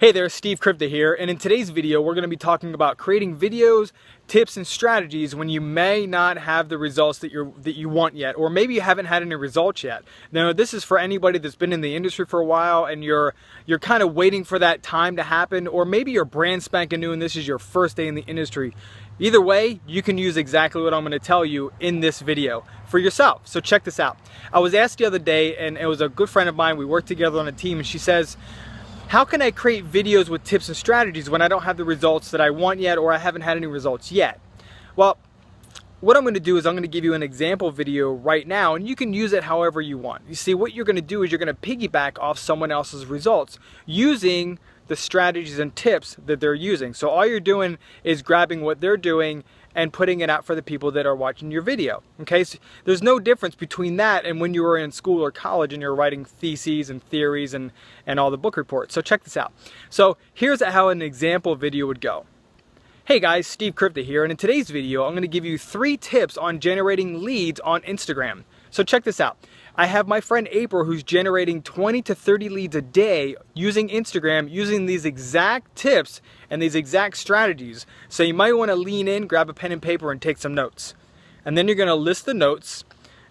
Hey there, Steve Krypta here, and in today's video we're going to be talking about creating videos, tips, and strategies when you may not have the results that you want yet, or maybe you haven't had any results yet. Now this is for anybody that's been in the industry for a while and you're kind of waiting for that time to happen, or maybe you're brand spanking new and this is your first day in the industry. Either way, you can use exactly what I'm going to tell you in this video for yourself. So check this out. I was asked the other day, and it was a good friend of mine, we worked together on a team, and she says, how can I create videos with tips and strategies when I don't have the results that I want yet, or I haven't had any results yet? Well, what I'm going to do is I'm going to give you an example video right now, and you can use it however you want. You see, what you're going to do is you're going to piggyback off someone else's results using the strategies and tips that they're using. So all you're doing is grabbing what they're doing and putting it out for the people that are watching your video. Okay, so there's no difference between that and when you were in school or college and you're writing theses and theories and all the book reports. So check this out. So here's how an example video would go. Hey guys, Steve Krypta here, and in today's video I'm going to give you 3 tips on generating leads on Instagram. So check this out. I have my friend April who's generating 20 to 30 leads a day using Instagram, using these exact tips and these exact strategies. So you might want to lean in, grab a pen and paper and take some notes. And then you're going to list the notes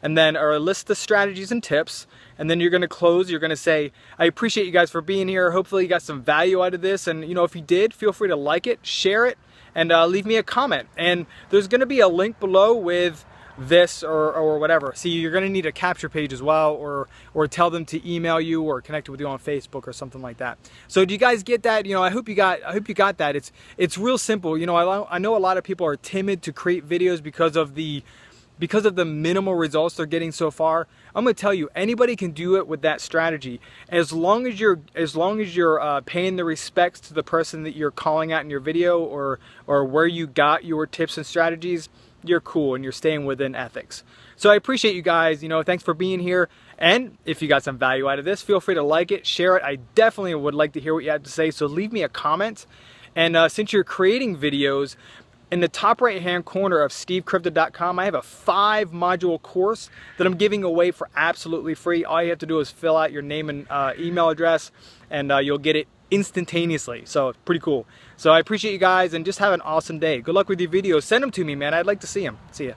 and then or list the strategies and tips, and then you're going to close. You're going to say, I appreciate you guys for being here. Hopefully you got some value out of this, and if you did, feel free to like it, share it, and leave me a comment. And there's going to be a link below with this or whatever. See, you're going to need a capture page as well, or tell them to email you or connect with you on Facebook or something like that. So do you guys get that? I hope you got that. It's real simple. I know a lot of people are timid to create videos because of the minimal results they're getting so far. I'm going to tell you, anybody can do it with that strategy, as long as you're paying the respects to the person that you're calling out in your video, or where you got your tips and strategies. You're cool and you're staying within ethics. So I appreciate you guys. Thanks for being here. And if you got some value out of this, feel free to like it, share it. I definitely would like to hear what you have to say. So leave me a comment. And since you're creating videos, in the top right hand corner of stevekrypta.com, I have a 5-module course that I'm giving away for absolutely free. All you have to do is fill out your name and email address, and you'll get it instantaneously. So it's pretty cool. So I appreciate you guys, and just have an awesome day. Good luck with your videos. Send them to me, man. I'd like to see them. See ya.